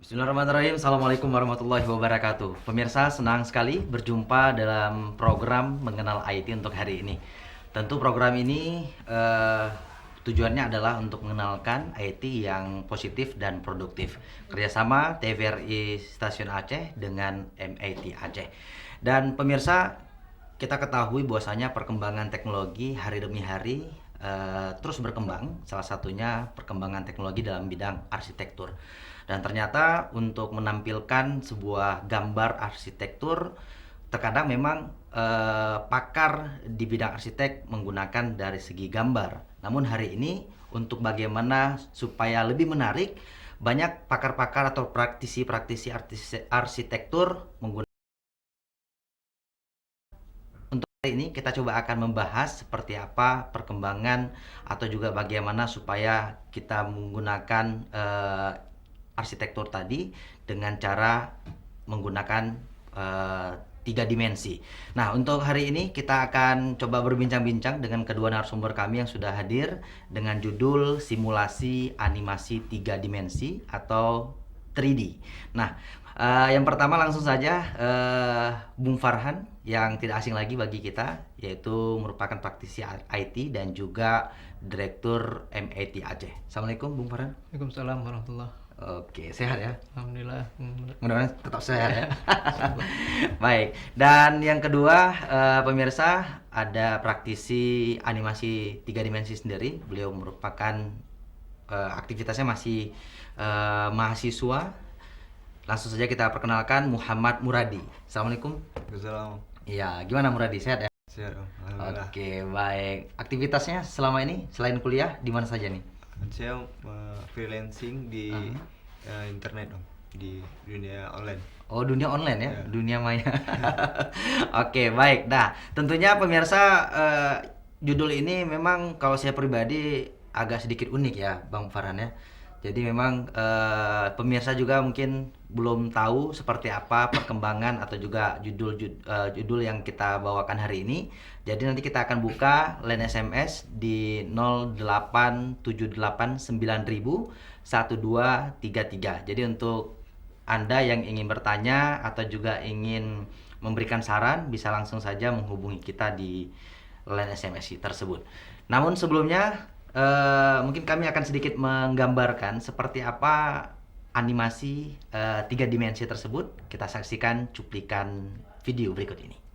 Bismillahirrahmanirrahim. Assalamualaikum warahmatullahi wabarakatuh. Pemirsa, senang sekali berjumpa dalam program Mengenal IT untuk hari ini. Tentu program ini tujuannya adalah untuk mengenalkan IT yang positif dan produktif. Kerjasama TVRI Stasiun Aceh dengan MIT Aceh. Dan pemirsa, kita ketahui bahwasanya perkembangan teknologi hari demi hari terus berkembang. Salah satunya perkembangan teknologi dalam bidang arsitektur. Dan ternyata untuk menampilkan sebuah gambar arsitektur, terkadang memang pakar di bidang arsitek menggunakan dari segi gambar. Namun hari ini untuk bagaimana supaya lebih menarik, banyak pakar-pakar atau praktisi-praktisi arsitektur menggunakan. Hari ini kita coba akan membahas seperti apa perkembangan atau juga bagaimana supaya kita menggunakan arsitektur tadi dengan cara menggunakan tiga dimensi. Nah, untuk hari ini kita akan coba berbincang-bincang dengan kedua narasumber kami yang sudah hadir dengan judul simulasi animasi tiga dimensi atau 3D. Nah, yang pertama langsung saja Bung Farhan yang tidak asing lagi bagi kita, yaitu merupakan praktisi IT dan juga Direktur MIT Aceh. Assalamualaikum Bung Farhan. Waalaikumsalam warahmatullahi. Oke, sehat ya? Alhamdulillah. Mudah-mudahan tetap sehat ya. Baik, dan yang kedua pemirsa ada praktisi animasi tiga dimensi sendiri. Beliau merupakan aktivitasnya masih mahasiswa. Langsung saja kita perkenalkan Muhammad Muradi. Assalamualaikum. Assalamualaikum. Iya, gimana Muradi? Sehat ya? Sehat, Om. Alhamdulillah. Oke, baik. Aktivitasnya selama ini selain kuliah di mana saja nih? Saya freelancing di internet, Om, di dunia online. Oh, dunia online ya, Ya. dunia maya. Oke, baik. Nah, tentunya pemirsa judul ini memang kalau saya pribadi agak sedikit unik ya, Bang Farhan ya. Jadi memang pemirsa juga mungkin belum tahu seperti apa perkembangan atau juga judul yang kita bawakan hari ini. Jadi nanti kita akan buka line SMS di 087890001233. Jadi untuk Anda yang ingin bertanya atau juga ingin memberikan saran bisa langsung saja menghubungi kita di line SMS tersebut. Namun sebelumnya mungkin kami akan sedikit menggambarkan seperti apa animasi tiga dimensi tersebut. Kita saksikan cuplikan video berikut ini.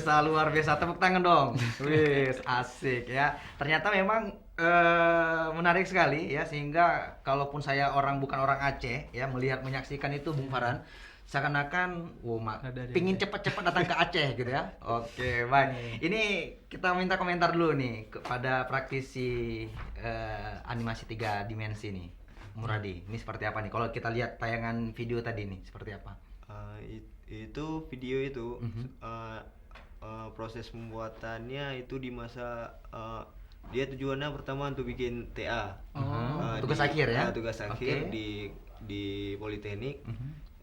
pemirsa luar biasa, tepuk tangan dong. Wis, asik ya. Ternyata memang menarik sekali ya, sehingga kalaupun saya bukan orang Aceh ya, menyaksikan itu Bung Farhan, seakan-akan pingin cepat-cepat datang ke Aceh gitu ya. Oke, baik. Ini kita minta komentar dulu nih kepada praktisi animasi 3 dimensi nih. Muradi, ini seperti apa nih? Kalau kita lihat tayangan video tadi nih, seperti apa? Itu video itu proses pembuatannya itu di masa dia tujuannya pertama untuk bikin TA. Tugas akhir ya? Tugas akhir di Politeknik.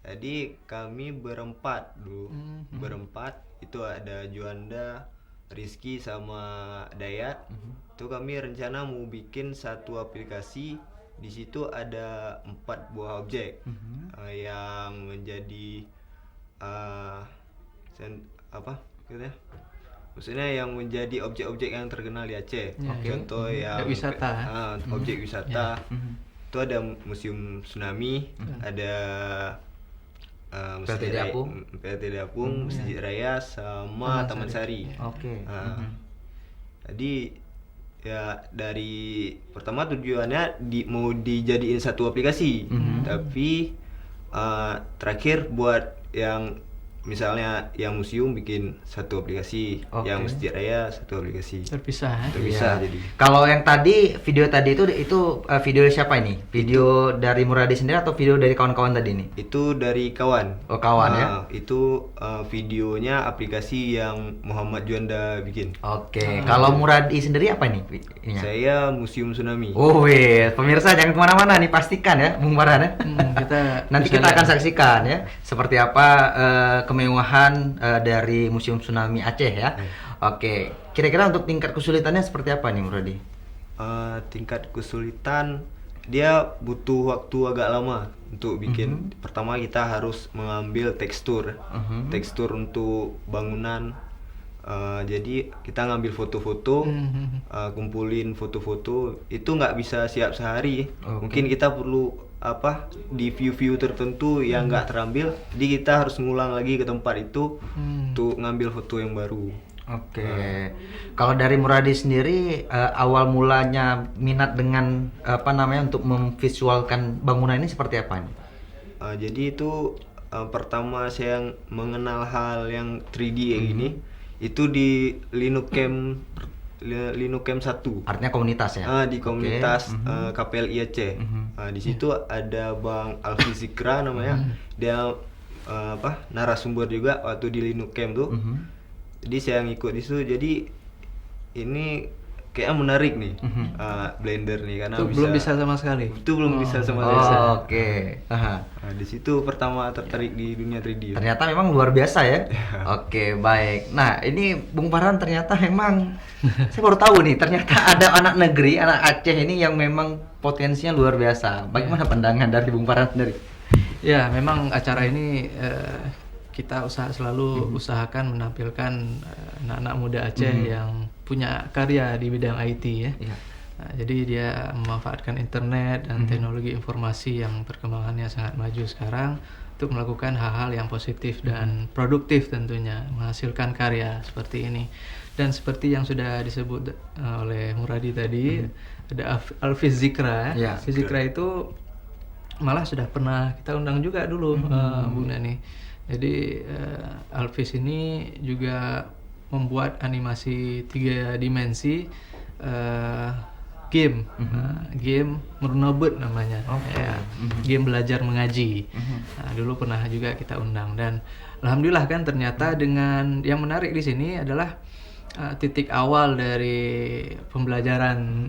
Jadi kami berempat dulu. Berempat itu ada Juanda, Rizky sama Dayat. Itu kami rencana mau bikin satu aplikasi. Di situ ada 4 buah objek yang menjadi apa gitu ya? Maksudnya yang menjadi objek-objek yang terkenal di Aceh. Contoh yang wisata. Objek wisata. Itu ada Museum Tsunami, ada PLT Apung, Masjid Raya sama Taman Sari. Jadi ya dari pertama tujuannya mau dijadiin satu aplikasi, tapi terakhir buat yang misalnya yang museum bikin satu aplikasi, yang Masjid Raya satu aplikasi. Terpisah Iya. jadi. Kalau yang video tadi itu video siapa ini? Video dari Muradi sendiri atau video dari kawan-kawan tadi nih? Itu dari kawan. Oh, kawan ya. Itu videonya aplikasi yang Muhammad Juanda bikin. Kalau Muradi sendiri apa nih? Saya Museum Tsunami. Oh, weh, pemirsa jangan kemana-mana nih, pastikan ya, Bung Farhan ya. Nanti kita akan saksikan ya, seperti apa kemewahan dari Museum Tsunami Aceh ya. Oke, kira-kira untuk tingkat kesulitannya seperti apa nih, Muradi? Tingkat kesulitan dia butuh waktu agak lama untuk bikin. Pertama kita harus mengambil tekstur untuk bangunan. Jadi kita ngambil foto-foto, kumpulin foto-foto, itu nggak bisa siap sehari. Mungkin kita perlu di view tertentu yang nggak terambil, jadi kita harus ngulang lagi ke tempat itu untuk ngambil foto yang baru. Kalau dari Muradi sendiri, awal mulanya minat dengan untuk memvisualkan bangunan ini seperti apa nih? Jadi itu pertama saya mengenal hal yang 3D kayak gini itu di Linux Camp 1. Artinya komunitas ya? Di komunitas KPLI Aceh. Di situ ada Bang Alfi Zikra namanya. Dia narasumber juga waktu di Linux Camp tuh. Jadi saya ngikut di situ. Jadi ini kayaknya menarik nih, Blender nih, karena belum bisa sama sekali. Itu belum bisa sama sekali. Di situ pertama tertarik di dunia 3D. Ternyata memang luar biasa ya. Baik. Nah, ini Bung Farhan ternyata memang saya baru tahu nih, ternyata ada anak negeri, anak Aceh ini yang memang potensinya luar biasa. Bagaimana pandangan dari Bung Farhan sendiri? Ya, memang acara ini kita selalu usahakan menampilkan anak-anak muda Aceh yang punya karya di bidang IT ya. Nah, jadi dia memanfaatkan internet dan teknologi informasi yang perkembangannya sangat maju sekarang untuk melakukan hal-hal yang positif dan produktif, tentunya menghasilkan karya seperti ini. Dan seperti yang sudah disebut oleh Muradi tadi, ada Alfiz Zikra. Alfiz Zikra itu malah sudah pernah kita undang juga dulu, Bu Nani. Jadi Alfiz ini juga membuat animasi 3 dimensi game, game Mernobet namanya, game belajar mengaji. Nah, dulu pernah juga kita undang, dan alhamdulillah kan ternyata dengan yang menarik di sini adalah titik awal dari pembelajaran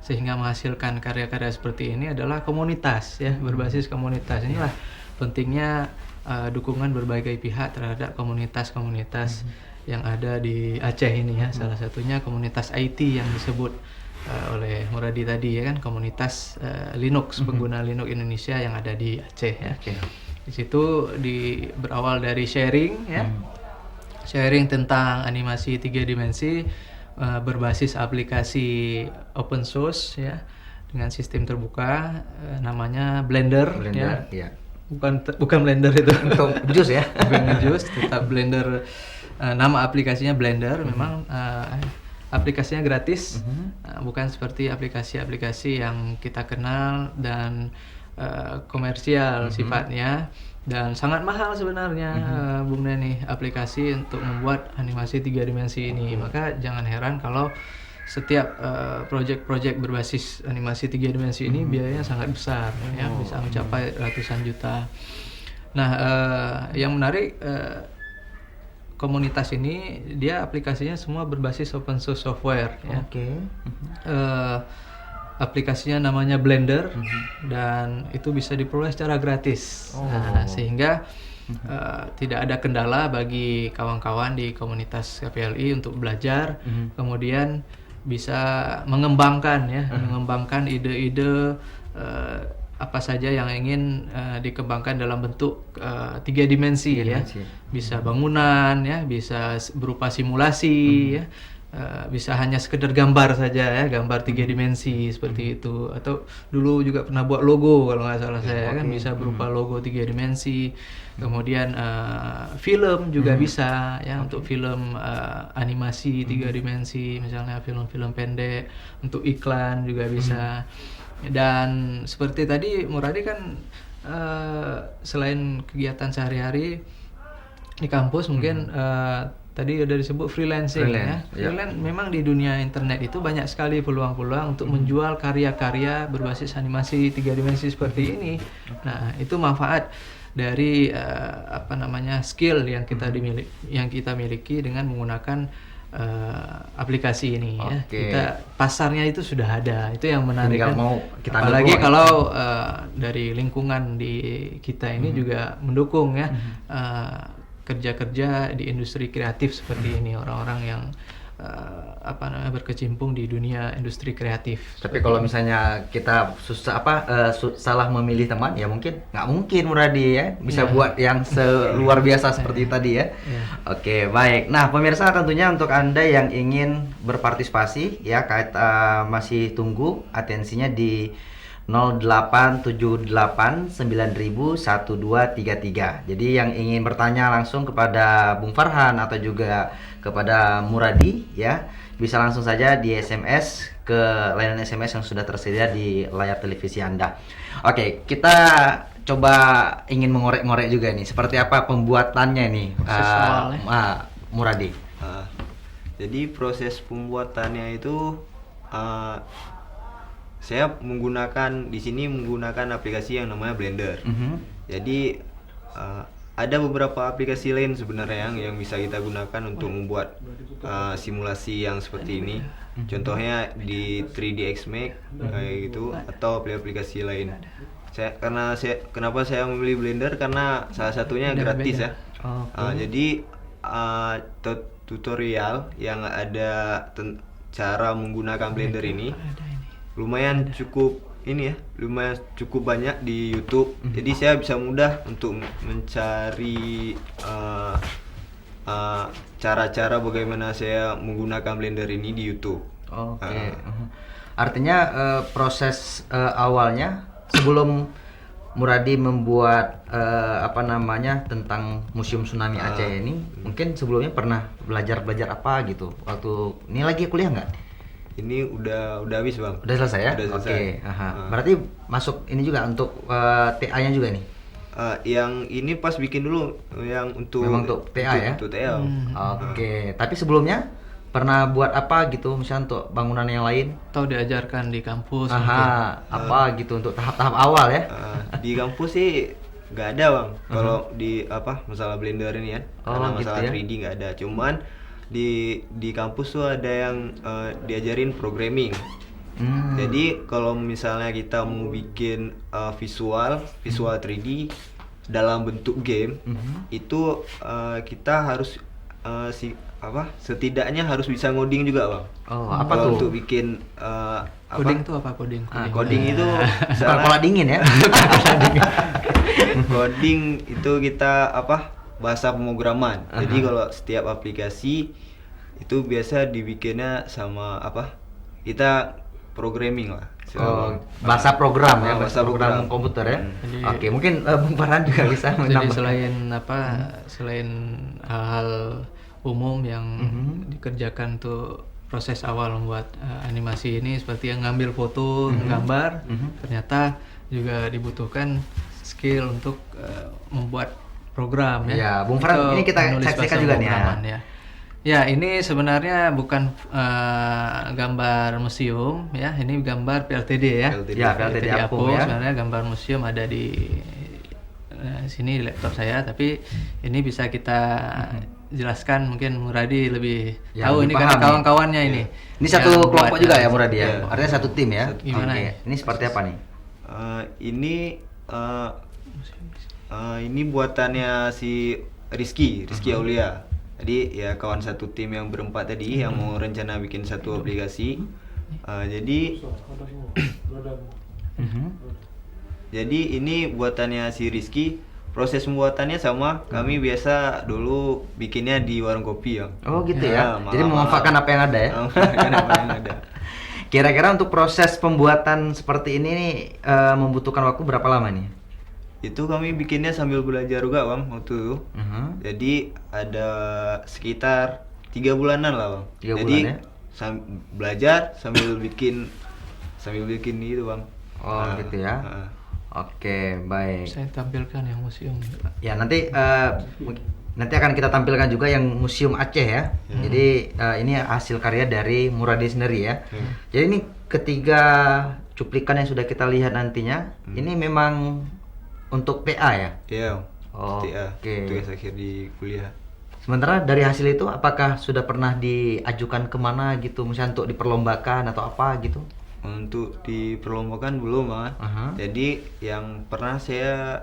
sehingga menghasilkan karya-karya seperti ini adalah komunitas ya, berbasis komunitas. Inilah pentingnya dukungan berbagai pihak terhadap komunitas-komunitas yang ada di Aceh ini ya. Salah satunya komunitas IT yang disebut oleh Muradi tadi ya kan, komunitas Linux, pengguna Linux Indonesia yang ada di Aceh ya. Di situ berawal dari sharing ya. Sharing tentang animasi 3 dimensi berbasis aplikasi open source ya, dengan sistem terbuka, namanya Blender ya. Bukan Blender itu. Untuk jus ya. Bukan jus, tetap Blender nama aplikasinya Blender. Memang aplikasinya gratis, bukan seperti aplikasi-aplikasi yang kita kenal dan komersial sifatnya, dan sangat mahal sebenarnya, Bung Neni, aplikasi untuk membuat animasi 3 dimensi ini. Maka jangan heran kalau setiap project-project berbasis animasi 3 dimensi ini biayanya sangat besar, ya, bisa mencapai ratusan juta. Nah, yang menarik, komunitas ini dia aplikasinya semua berbasis open source software, ya. Aplikasinya namanya Blender, dan itu bisa diperoleh secara gratis. Nah, sehingga tidak ada kendala bagi kawan-kawan di komunitas KPLI untuk belajar, kemudian bisa mengembangkan, ya, mengembangkan ide-ide apa saja yang ingin dikembangkan dalam bentuk 3 dimensi, ya. Bisa bangunan, ya, bisa berupa simulasi, ya. Bisa hanya sekedar gambar saja, ya, gambar 3 dimensi seperti itu. Atau dulu juga pernah buat logo kalau nggak salah saya, kan bisa berupa logo 3 dimensi. Kemudian film juga bisa, ya, untuk film animasi 3 dimensi, misalnya film-film pendek, untuk iklan juga bisa. Dan seperti tadi Muradi kan selain kegiatan sehari-hari di kampus, mungkin tadi udah disebut freelancing, ya. Freelance memang di dunia internet itu banyak sekali peluang-peluang untuk menjual karya-karya berbasis animasi 3 dimensi seperti ini. Nah, itu manfaat dari skill yang kita miliki dengan menggunakan aplikasi ini, ya. Kita pasarnya itu sudah ada. Itu yang menarik, kan. Apalagi kalau dari lingkungan di kita ini juga mendukung, ya, kerja-kerja di industri kreatif seperti ini, orang-orang yang berkecimpung di dunia industri kreatif. Tapi kalau misalnya kita salah memilih teman, ya mungkin nggak mungkin Muradi, ya, bisa buat yang luar biasa seperti tadi, ya. Oke, baik. Nah, pemirsa, tentunya untuk Anda yang ingin berpartisipasi, ya, masih tunggu atensinya di 087890001233. Jadi yang ingin bertanya langsung kepada Bung Farhan atau juga kepada Muradi, ya, bisa langsung saja di SMS ke layanan SMS yang sudah tersedia di layar televisi Anda. Oke, kita coba ingin mengorek-ngorek juga nih, seperti apa pembuatannya nih, Muradi. Jadi proses pembuatannya itu saya menggunakan aplikasi yang namanya Blender. Jadi ada beberapa aplikasi lain sebenarnya yang bisa kita gunakan untuk membuat simulasi yang seperti ini. Contohnya di 3ds Max kayak gitu, atau aplikasi lain. Kenapa saya memilih Blender, karena salah satunya gratis, ya. Jadi tutorial yang ada cara menggunakan Blender ini lumayan cukup banyak di YouTube. Jadi saya bisa mudah untuk mencari cara-cara bagaimana saya menggunakan Blender ini di YouTube. Artinya proses awalnya sebelum Muradi membuat tentang Museum Tsunami Aceh ini, mungkin sebelumnya pernah belajar apa gitu waktu ini lagi kuliah nggak? Ini udah habis, Bang. Udah selesai, ya? Udah selesai. Berarti masuk ini juga untuk TA-nya juga nih? Yang ini pas bikin dulu yang untuk memang untuk TA, ya? Untuk TA. Tapi sebelumnya pernah buat apa gitu, misalnya untuk bangunan yang lain? Atau diajarkan di kampus? Gitu untuk tahap-tahap awal, ya? Di kampus sih nggak ada, Bang. Kalau di masalah Blender ini, kan? Karena masalah gitu, 3D nggak ada. Cuman di kampus tuh ada yang diajarin programming. Jadi kalau misalnya kita mau bikin visual 3D dalam bentuk game, itu kita harus setidaknya harus bisa ngoding juga, Bang. Apa tuh? Untuk bikin coding itu apa? Coding itu kepala dingin, ya. Coding itu kita bahasa pemrograman. Jadi kalau setiap aplikasi itu biasa dibikinnya sama kita programming lah. Bahasa program, ya, bahasa program komputer, ya. Oke, mungkin Bung Farhan juga bisa menambahkan. Jadi selain hal-hal umum yang dikerjakan tuh proses awal membuat animasi ini, seperti yang ngambil foto, gambar, ternyata juga dibutuhkan skill untuk membuat program ya. Ya, Bung Farhan, Atau ini kita menulis saksikan bahasa juga nih ya. pemrograman, ya. Ya, ini sebenarnya bukan gambar museum ya, ini gambar PLTD ya. Ya, PLTD Apung ya. Sebenarnya gambar museum ada di sini di laptop saya, tapi ini bisa kita jelaskan, mungkin Muradi lebih Ya, tahu lebih ini paham karena nih. kawan-kawannya ini. Ini satu yang kelompok buat juga ya animasi. Muradi ya? Iya. Artinya satu tim ya? Gimana Oke. ya? Ini seperti apa nih? Ini buatannya si Rizky Aulia. Jadi ya kawan satu tim yang berempat tadi yang mau rencana bikin satu aplikasi. Jadi ini buatannya si Rizky. Proses pembuatannya sama, kami biasa dulu bikinnya di warung kopi ya. Oh gitu ya? Ya, Jadi memanfaatkan apa yang ada ya? Memanfaatkan apa yang ada. Kira-kira untuk proses pembuatan seperti ini nih, membutuhkan waktu berapa lama nih? Itu kami bikinnya sambil belajar juga bang waktu itu. Jadi ada sekitar 3 bulanan lah bang. 3 Jadi bulan ya? belajar sambil bikin itu bang. Oh gitu ya? Oke, baik. Saya tampilkan yang museum. Ya nanti nanti akan kita tampilkan juga yang Museum Aceh ya. Jadi ini hasil karya dari Muradi sendiri ya. Jadi ini ketiga cuplikan yang sudah kita lihat nantinya, ini memang untuk PA ya? Iya. Oke. Tugas akhir di kuliah. Sementara dari hasil itu apakah sudah pernah diajukan kemana gitu, misalnya untuk diperlombakan atau apa gitu? Untuk diperlombakan belum bang. Jadi yang pernah saya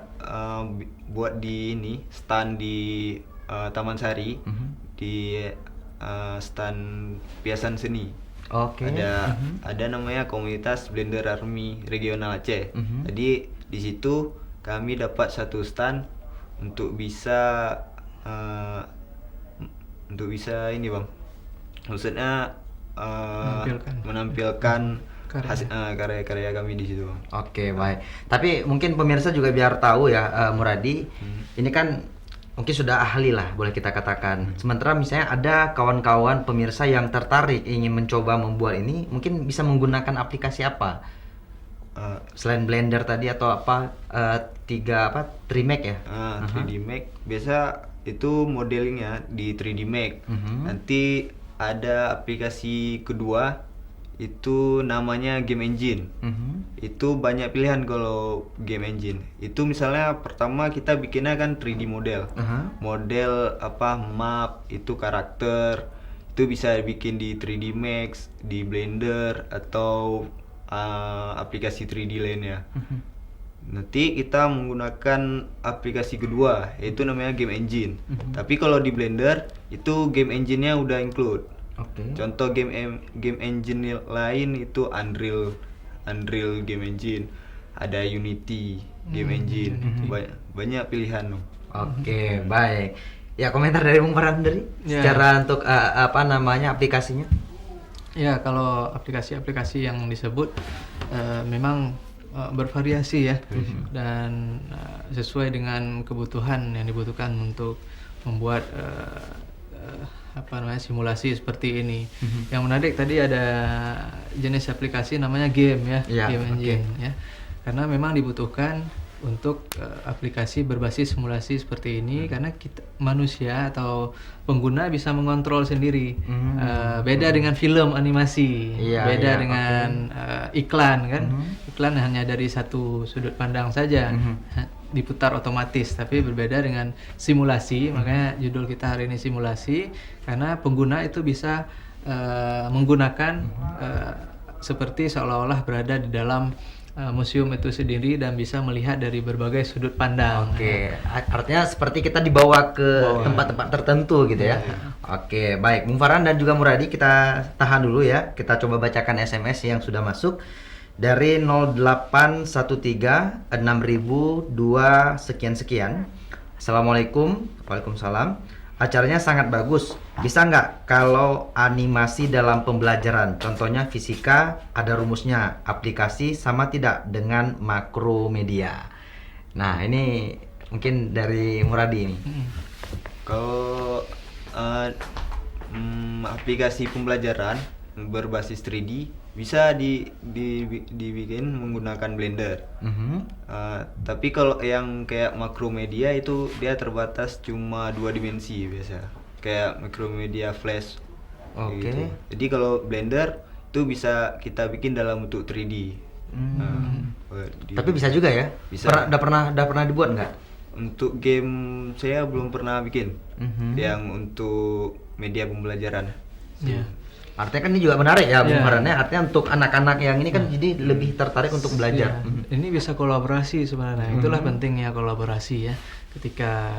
buat di ini stand di Taman Sari, di stand Piasan Seni. Oke. Ada namanya komunitas Blender Army Regional Aceh. Jadi di situ kami dapat satu stand untuk bisa ini bang. Maksudnya menampilkan karya-karya kami di situ. Oke, baik. Tapi mungkin pemirsa juga biar tahu ya, Muradi, ini kan mungkin sudah ahli lah, boleh kita katakan. Sementara misalnya ada kawan-kawan pemirsa yang tertarik ingin mencoba membuat ini, mungkin bisa menggunakan aplikasi apa? Selain Blender tadi atau apa, 3D Max ya? 3D Max. Biasa itu modelingnya di 3D Max. Nanti ada aplikasi kedua, itu namanya Game Engine. Itu banyak pilihan kalau Game Engine. Itu misalnya pertama kita bikinnya kan 3D model. Model map, itu karakter. Itu bisa bikin di 3D Max, di Blender atau aplikasi 3D lainnya. Nanti kita menggunakan aplikasi kedua, yaitu namanya Game Engine. Tapi kalau di Blender itu Game Engine-nya udah include. Contoh game engine lain itu Unreal Game Engine, ada Unity Game Engine, banyak pilihan. Oke, baik. Ya, komentar dari Bung Farhan sendiri secara untuk aplikasinya. Ya, kalau aplikasi-aplikasi yang disebut memang bervariasi ya, dan sesuai dengan kebutuhan yang dibutuhkan untuk membuat simulasi seperti ini. Yang menarik tadi ada jenis aplikasi namanya game ya, Game Engine ya. Karena memang dibutuhkan untuk aplikasi berbasis simulasi seperti ini, karena kita manusia atau pengguna bisa mengontrol sendiri. Beda dengan film animasi, beda dengan iklan kan. Iklan hanya dari satu sudut pandang saja. Diputar otomatis, tapi berbeda dengan simulasi. Makanya judul kita hari ini simulasi, karena pengguna itu bisa menggunakan seperti seolah-olah berada di dalam museum itu sendiri dan bisa melihat dari berbagai sudut pandang. Oke, artinya seperti kita dibawa ke tempat-tempat tertentu gitu ya. Oke, baik. Bung Farhan dan juga Muradi, kita tahan dulu ya. Kita coba bacakan SMS yang sudah masuk dari 0813 6002 sekian. Assalamualaikum. Waalaikumsalam. Acaranya sangat bagus. Bisa nggak kalau animasi dalam pembelajaran, contohnya fisika, ada rumusnya, aplikasi sama tidak dengan makromedia? Nah, ini mungkin dari Muradi ini. Kalau eh, aplikasi pembelajaran berbasis 3D bisa dibikin menggunakan Blender. Tapi kalau yang kayak makromedia itu dia terbatas cuma 2 dimensi biasa. Kayak makromedia Flash. Oke. Gitu. Jadi kalau Blender itu bisa kita bikin dalam bentuk 3D. Tapi bisa juga ya? Bisa. Udah pernah dibuat nggak? Untuk game saya belum pernah bikin. Yang untuk media pembelajaran. Ya. Artinya kan ini juga menarik ya, Bung Iya. Farhan ya. Artinya untuk anak-anak yang ini kan jadi lebih tertarik untuk belajar. Ya, ini bisa kolaborasi sebenarnya. Itulah pentingnya kolaborasi ya. Ketika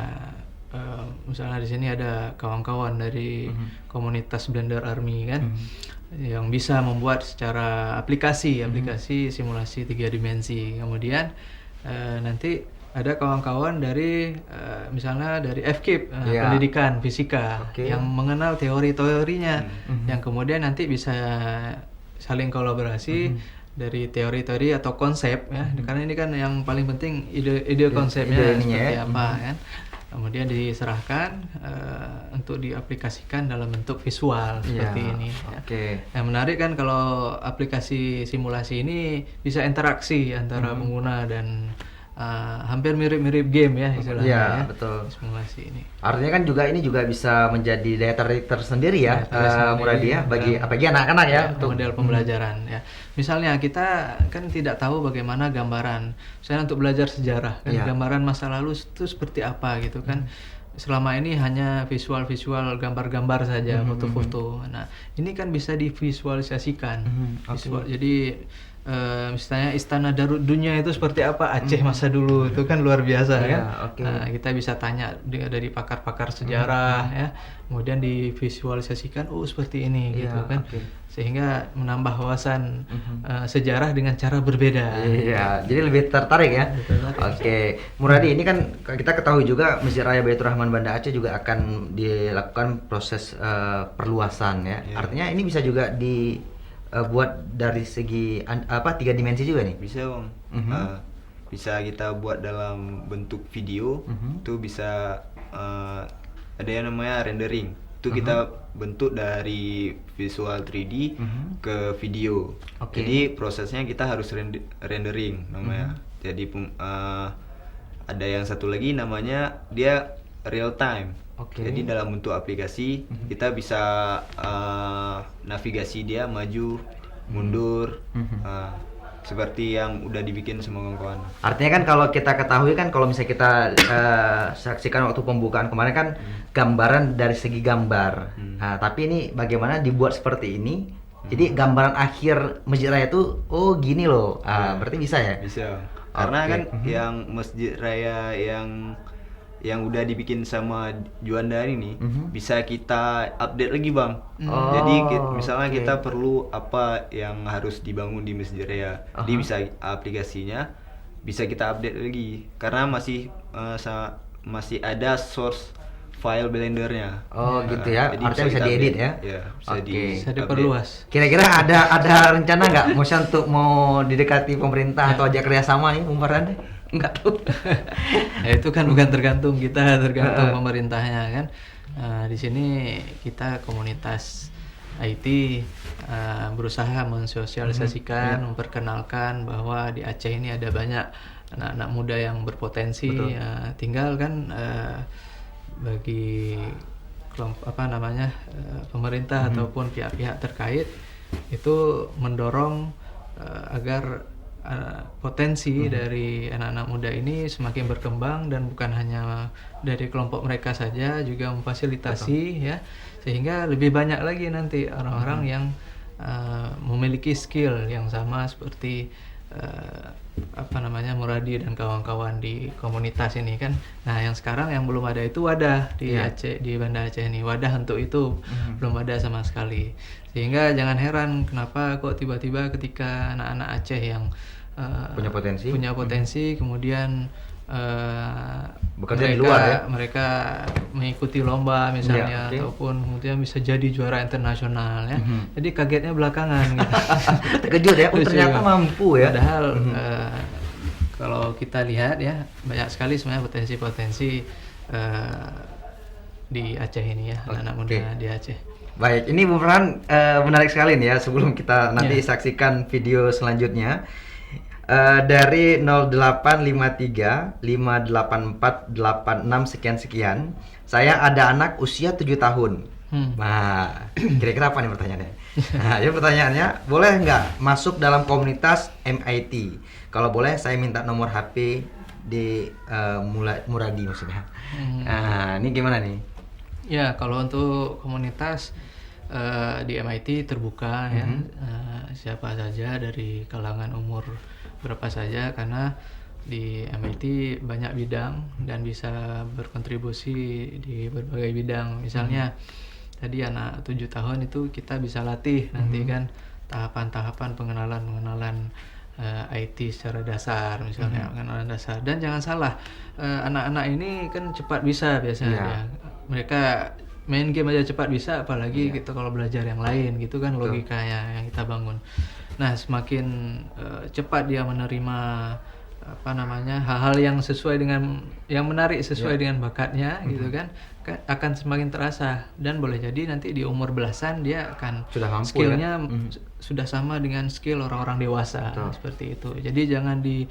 misalnya di sini ada kawan-kawan dari komunitas Blender Army kan, yang bisa membuat secara aplikasi simulasi 3 dimensi. Kemudian nanti ada kawan-kawan dari misalnya dari FKIP, Iya. pendidikan fisika, Oke. yang mengenal teori-teorinya, yang kemudian nanti bisa saling kolaborasi dari teori-teori atau konsep ya, karena ini kan yang paling penting ide konsepnya ide ininya seperti ya. apa kan, kemudian diserahkan untuk diaplikasikan dalam bentuk visual seperti Iya, ini ya. oke. Yang menarik kan kalau aplikasi simulasi ini bisa interaksi antara pengguna dan hampir mirip-mirip game ya istilahnya Iya, ya. betul. Simulasi ini. Artinya kan juga ini juga bisa menjadi daya tarik tersendiri ya, Daya tarik sendiri Muradi ya, bagi dalam- apalagi anak-anak ya. Model pembelajaran ya. Misalnya kita kan tidak tahu bagaimana gambaran, misalnya untuk belajar sejarah kan, Iya. gambaran masa lalu itu seperti apa gitu kan. Selama ini hanya visual-visual gambar-gambar saja, foto-foto. Nah, ini kan bisa divisualisasikan. Jadi misalnya Istana Darut Dunia itu seperti apa Aceh masa dulu, itu kan luar biasa Iya, kan. oke. Nah, kita bisa tanya dari pakar-pakar sejarah ya, kemudian divisualisasikan seperti ini Iya, gitu kan. oke. Sehingga menambah wawasan sejarah dengan cara berbeda. Iya, jadi lebih tertarik ya. Oke, Muradi, ini kan kita ketahui juga Masjid Raya Baitur Rahman Banda Aceh juga akan dilakukan proses perluasan ya. Iya. Artinya ini bisa juga dibuat dari segi 3 dimensi juga nih. Bisa bang. Bisa kita buat dalam bentuk video. Itu bisa ada yang namanya rendering. Itu kita bentuk dari visual 3D ke video. Oke. Jadi prosesnya kita harus rendering namanya. Jadi ada yang satu lagi namanya dia real time. Oke. Jadi dalam bentuk aplikasi kita bisa navigasi dia maju, mundur, seperti yang udah dibikin sama kawan-kawan. Artinya kan kalau kita ketahui kan kalau misalnya kita saksikan waktu pembukaan kemarin kan gambaran dari segi gambar. Nah, tapi ini bagaimana dibuat seperti ini? Jadi gambaran akhir Masjid Raya itu gini loh. Berarti bisa ya? Bisa. Karena Oke. kan yang Masjid Raya yang udah dibikin sama Juanda ini bisa kita update lagi bang. Jadi misalnya oke. kita perlu apa yang harus dibangun di Masjid Raya, jadi bisa aplikasinya bisa kita update lagi karena masih ada source file Blendernya. Gitu ya. Jadi Artinya bisa kita diedit update. ya? Iya, bisa Oke. Bisa update. diperluas. Kira-kira ada rencana nggak Mosa untuk mau didekati pemerintah atau ajak kerjasama nih, Bung Farhan? Nggak tahu. Ya, itu kan bukan tergantung kita, tergantung pemerintahnya kan. Di sini kita komunitas IT berusaha mensosialisasikan, memperkenalkan bahwa di Aceh ini ada banyak anak-anak muda yang berpotensi. Tinggal kan bagi kelompok pemerintah ataupun pihak-pihak terkait itu mendorong agar potensi dari anak-anak muda ini semakin berkembang dan bukan hanya dari kelompok mereka saja, juga memfasilitasi ya, sehingga lebih banyak lagi nanti orang-orang yang memiliki skill yang sama seperti Muradi dan kawan-kawan di komunitas ini kan. Nah, yang sekarang yang belum ada itu wadah di Aceh, di Banda Aceh ini. Wadah untuk itu belum ada sama sekali. Sehingga jangan heran kenapa kok tiba-tiba ketika anak-anak Aceh yang punya potensi kemudian Bekerja di luar ya? mereka mengikuti lomba misalnya, Oke. ataupun kemudian bisa jadi juara internasional ya. Jadi kagetnya belakangan gitu. Terkejut ya, ternyata mampu ya. Padahal kalau kita lihat ya banyak sekali sebenarnya potensi-potensi di Aceh ini ya, anak-anak Oke. muda di Aceh. Baik, ini Bung Farhan menarik sekali nih ya. Sebelum kita nanti Ya. saksikan video selanjutnya, dari 0853 584 86 sekian, saya ada anak usia 7 tahun. Nah, kira-kira apa nih pertanyaannya? Nah, ya pertanyaannya, boleh nggak masuk dalam komunitas MIT? Kalau boleh, saya minta nomor HP di Muradi maksudnya. Nah, ini gimana nih? Ya, kalau untuk komunitas di MIT terbuka ya, siapa saja dari kalangan umur berapa saja, karena di MIT banyak bidang dan bisa berkontribusi di berbagai bidang. Misalnya tadi anak 7 tahun itu kita bisa latih nanti kan tahapan-tahapan pengenalan IT secara dasar, misalnya pengenalan dasar. Dan jangan salah, anak-anak ini kan cepat bisa biasanya Iya. ya. Mereka main game aja cepat bisa, apalagi kita kalau belajar yang lain gitu kan, logikanya yang kita bangun. Nah, semakin cepat dia menerima hal-hal yang sesuai dengan yang menarik sesuai dengan bakatnya gitu kan, akan semakin terasa, dan boleh jadi nanti di umur belasan dia akan Sudah mampu, skillnya sudah sama dengan skill orang-orang dewasa. Seperti itu. Jadi jangan di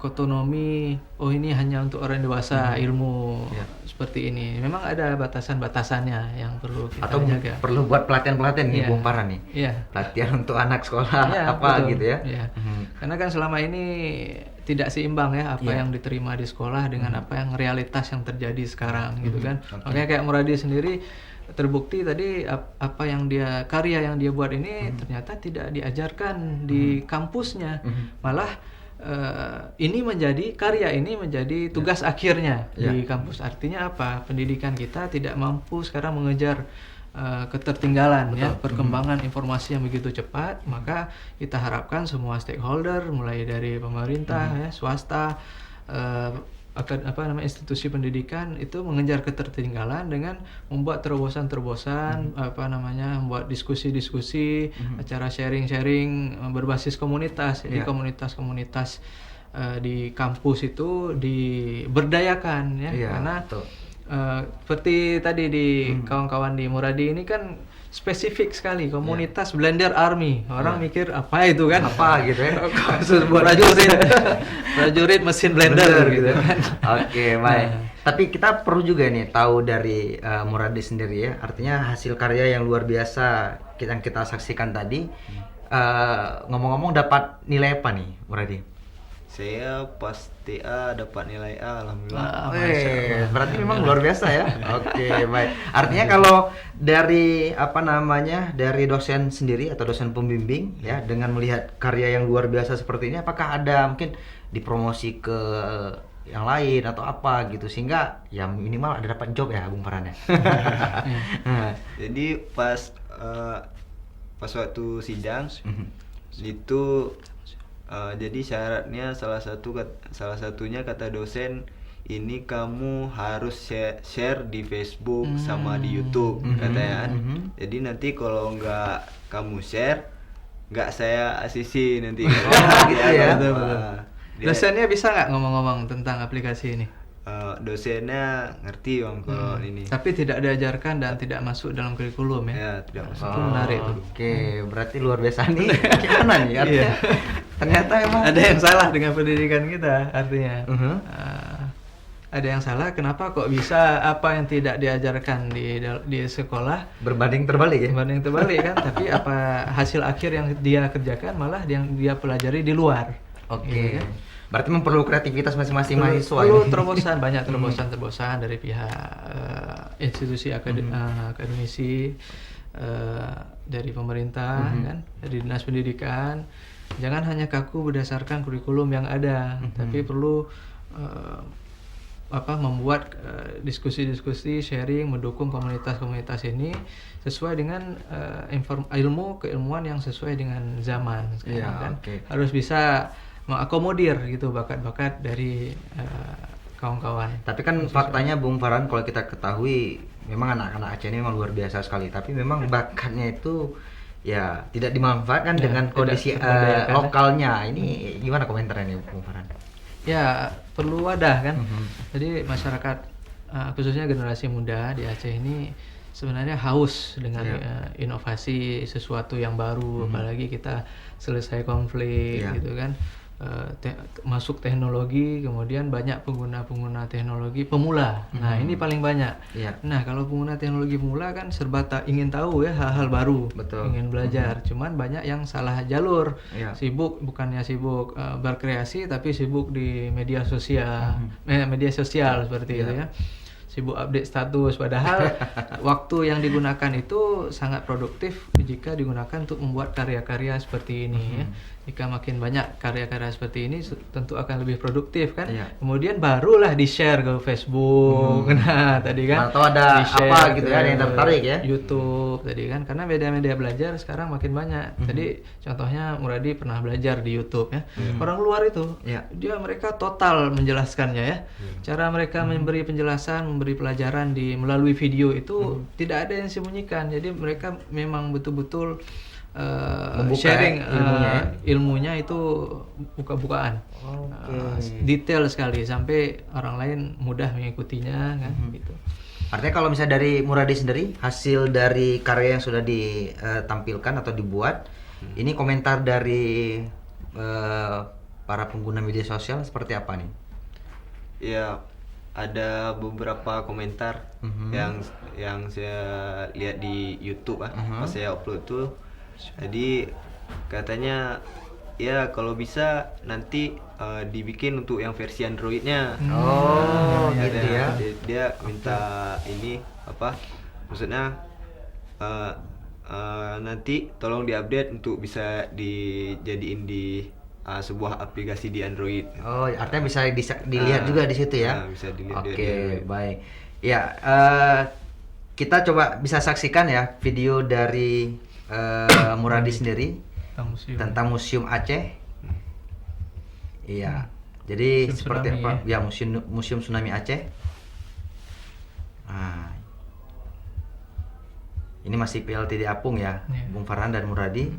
kotonomi, oh ini hanya untuk orang dewasa ilmu seperti ini. Memang ada batasan-batasannya yang perlu kita Atau jaga. perlu buat pelatihan-pelatihan nih Iya. Bung Farhan nih. Iya. Pelatihan untuk anak sekolah Iya, apa betul. gitu ya. Iya. Karena kan selama ini tidak seimbang ya apa Iya. yang diterima di sekolah dengan apa yang realitas yang terjadi sekarang gitu kan. Makanya kayak Muradi sendiri terbukti tadi apa yang karya yang dia buat ini ternyata tidak diajarkan di kampusnya. Malah karya ini menjadi tugas akhirnya di kampus. Artinya apa? Pendidikan kita tidak mampu sekarang mengejar ketertinggalan ya, perkembangan informasi yang begitu cepat. Maka kita harapkan semua stakeholder, mulai dari pemerintah ya, swasta, institusi pendidikan itu mengejar ketertinggalan dengan membuat terobosan-terobosan, membuat diskusi-diskusi, acara sharing-sharing berbasis komunitas. Jadi komunitas-komunitas di kampus itu diberdayakan ya, karena seperti tadi di kawan-kawan di Muradi ini kan spesifik sekali komunitas Blender Army. Orang mikir apa itu kan? Apa gitu ya? Khusus buat prajurit mesin blender gitu kan. Oke, baik. Tapi kita perlu juga nih tahu dari Muradi sendiri ya. Artinya hasil karya yang luar biasa yang kita saksikan tadi. Ngomong-ngomong, dapat nilai apa nih Muradi? Saya pas TA dapat nilai A, alhamdulillah. Berarti memang luar biasa ya. Oke, baik. Artinya kalau dari dari dosen sendiri atau dosen pembimbing ya, dengan melihat karya yang luar biasa seperti ini, apakah ada mungkin dipromosi ke yang lain atau apa gitu, sehingga ya minimal ada dapat job ya Bung Farhan ya. Jadi pas waktu sidang itu jadi syaratnya salah satunya kata dosen, ini kamu harus share di Facebook sama di YouTube katanya kan. Jadi nanti kalau nggak kamu share, nggak saya asisi nanti. Gitu ya. Betul. Dosennya bisa nggak ngomong-ngomong tentang aplikasi ini? Dosennya ngerti Om kalau ini. Tapi tidak diajarkan dan tidak masuk dalam kurikulum ya? Ya, tidak masuk. Itu menarik tuh. Oke, berarti luar biasa nih. Gimana nih? Artinya, ternyata emang Ada yang salah dengan pendidikan kita, artinya. Mhm. Ada yang salah, kenapa kok bisa apa yang tidak diajarkan di sekolah berbanding terbalik ya. berbanding terbalik kan? Tapi apa hasil akhir yang dia kerjakan malah yang dia pelajari di luar. Oke. Gitu kan? Berarti memperlu kreativitas masing-masing mahasiswa Perlu ini. terobosan, banyak terobosan dari pihak institusi akademisi, dari pemerintah kan, dari dinas pendidikan. Jangan hanya kaku berdasarkan kurikulum yang ada, tapi perlu membuat diskusi-diskusi, sharing, mendukung komunitas-komunitas ini sesuai dengan keilmuan yang sesuai dengan zaman sekarang, kan. Harus bisa mengakomodir gitu bakat-bakat dari kawan-kawan. Tapi kan faktanya Bung Farhan, kalau kita ketahui memang anak-anak Aceh ini memang luar biasa sekali, tapi memang bakatnya itu ya tidak dimanfaatkan Ya, dengan tidak kondisi terberdayakan, lokalnya. Ini gimana komentarnya Bung Farhan? Ya perlu wadah kan. Jadi masyarakat khususnya generasi muda di Aceh ini sebenarnya haus dengan inovasi sesuatu yang baru, apalagi kita selesai konflik gitu kan. Masuk teknologi, kemudian banyak pengguna teknologi pemula. Nah, ini paling banyak. Nah, kalau pengguna teknologi pemula kan serba ingin tahu ya hal-hal baru, ingin belajar. Cuman banyak yang salah jalur, bukannya sibuk berkreasi, tapi sibuk di media sosial, media sosial seperti itu ya. Sibuk update status, padahal waktu yang digunakan itu sangat produktif jika digunakan untuk membuat karya-karya seperti ini ya. Jika makin banyak karya-karya seperti ini tentu akan lebih produktif kan. Kemudian barulah di-share ke Facebook. Nah, tadi kan atau ada apa gitu kan yang tertarik ya. YouTube tadi kan, karena media-media belajar sekarang makin banyak. Tadi contohnya Muradi pernah belajar di YouTube ya. Orang luar itu mereka total menjelaskannya ya. Cara mereka memberi penjelasan, memberi pelajaran melalui video itu tidak ada yang disembunyikan. Jadi mereka memang betul-betul sharing ilmunya itu buka-bukaan, detail sekali sampai orang lain mudah mengikutinya kan gitu. Artinya kalau misalnya dari Muradi sendiri, hasil dari karya yang sudah ditampilkan atau dibuat, ini komentar dari para pengguna media sosial seperti apa nih? Ya, ada beberapa komentar yang saya lihat di YouTube pas saya upload tuh. Jadi katanya ya kalau bisa nanti dibikin untuk yang versi Androidnya. Gitu ya. Dia minta ini apa? Maksudnya nanti tolong diupdate untuk bisa dijadiin di sebuah aplikasi di Android. Artinya bisa dilihat juga di situ ya. Bisa dilihat. Oke, baik. Ya, kita coba bisa saksikan ya video dari Muradi sendiri tentang Museum Aceh. Iya. Jadi Museum seperti Tsunami, apa? Ya, Museum Tsunami Aceh. Ini masih PLTD Apung ya, Bung Farhan dan Muradi.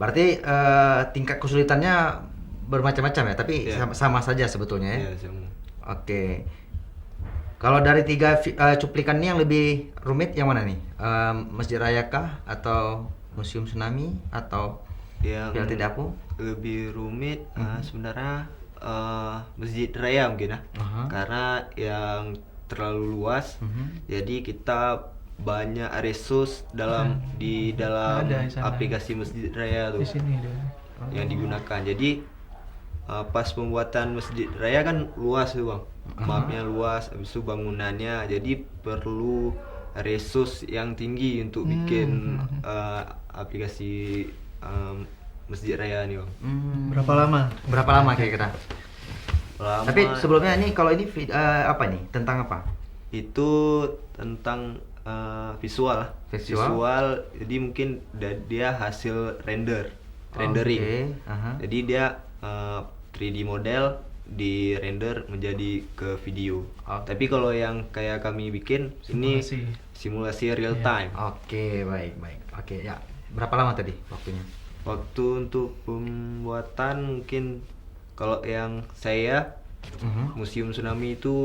Berarti tingkat kesulitannya bermacam-macam ya, tapi sama saja sebetulnya ya. Sama. Oke. Kalau dari 3 cuplikan ini yang lebih rumit yang mana nih? Masjid Raya kah atau Museum Tsunami atau yang PLTD Apung? Lebih rumit sebenarnya Masjid Raya mungkin ya. Karena yang terlalu luas. Jadi kita banyak resource di dalam aplikasi Masjid Raya tuh. Di sini yang digunakan. Jadi pas pembuatan Masjid Raya kan luas tuh Bang. Mapnya luas, habis itu bangunannya, jadi perlu resource yang tinggi untuk bikin aplikasi Masjid Raya nih Bang. Berapa lama kira-kira? Tapi sebelumnya ini kalau ini apa nih? Tentang apa? Itu tentang visual. Jadi mungkin dia hasil rendering. Jadi dia 3D model di render menjadi ke video. Tapi kalau yang kayak kami bikin ini simulasi real time. Oke, baik. Oke, ya. Berapa lama tadi waktunya? Waktu untuk pembuatan mungkin kalau yang saya Museum Tsunami itu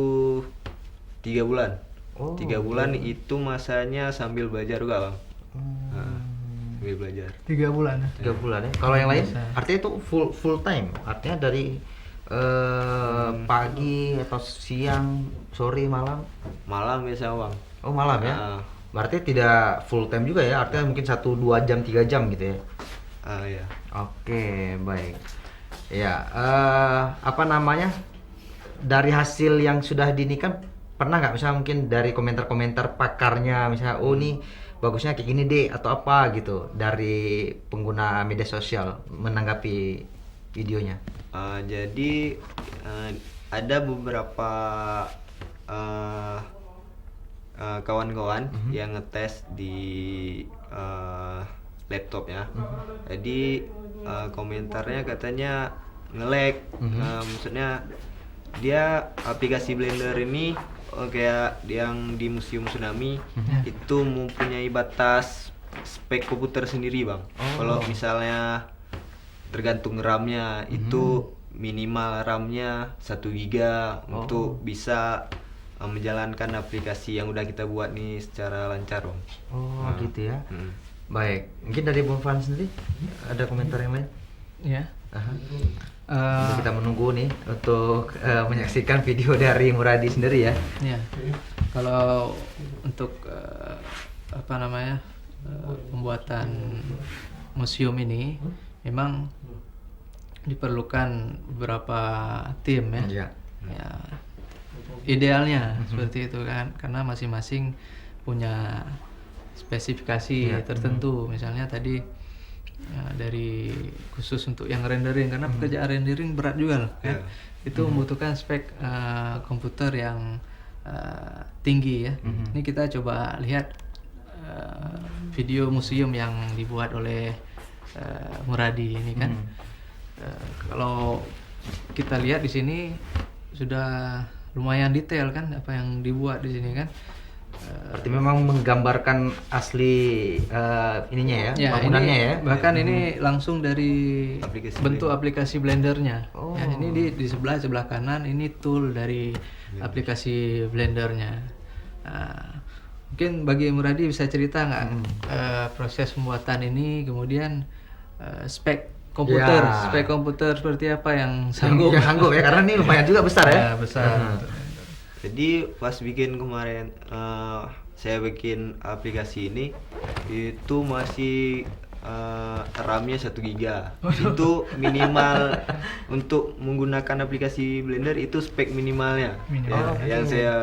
3 bulan. 3 bulan itu masanya sambil belajar juga Bang. Sambil belajar. 3 bulan. 3 bulan ya. Kalau yang lain artinya itu full time. Artinya dari pagi atau siang, sore, malam? Malam biasa Bang. Oh, malam ya. Berarti tidak full time juga ya. Artinya mungkin 1-2 jam, 3 jam gitu ya. Iya. Oke, baik. Ya, apa namanya? Dari hasil yang sudah dinikan pernah nggak misalnya mungkin dari komentar-komentar pakarnya misalnya nih bagusnya kayak gini deh atau apa gitu dari pengguna media sosial menanggapi videonya? Jadi ada beberapa kawan-kawan yang ngetes di laptopnya. Jadi komentarnya katanya nge-lag. Maksudnya dia aplikasi Blender ini kayak yang di Museum Tsunami itu mempunyai batas spek komputer sendiri Bang. Kalau misalnya tergantung RAM-nya itu minimal RAM-nya 1 GB untuk bisa menjalankan aplikasi yang udah kita buat nih secara lancar Bang. Oh gitu ya. Mm. Baik, mungkin dari Bung Fan sendiri ada komentar yang lain? Ya. Aha. Eh, Kita menunggu nih untuk menyaksikan video dari Muradi sendiri ya. Ya, kalau untuk pembuatan museum ini memang diperlukan beberapa tim ya. Iya. Ya, idealnya seperti itu kan, karena masing-masing punya spesifikasi Iya. tertentu. Misalnya tadi dari khusus untuk yang rendering, karena pekerjaan rendering berat juga loh kan. Itu membutuhkan spek komputer yang tinggi ya. Ini kita coba lihat video museum yang dibuat oleh Muradi ini kan. Kalau kita lihat di sini sudah lumayan detail kan apa yang dibuat di sini kan. Berarti memang menggambarkan asli ininya ya, bangunannya ini, ya. Bahkan ini langsung dari Aplikasi bentuk aplikasi Blendernya. Oh. Ya, ini di sebelah kanan ini tool dari aplikasi Blendernya. Nah, mungkin bagi Muradi bisa cerita nggak proses pembuatan ini, kemudian spek komputer, Ya. spek komputer seperti apa yang sanggup? Yang sanggup ya, karena ini lumayan juga besar ya. Ya, besar. Jadi pas bikin kemarin saya bikin aplikasi ini itu masih RAM-nya 1 giga. Itu minimal untuk menggunakan aplikasi Blender, itu spek minimalnya. Minimal. Ya, yang saya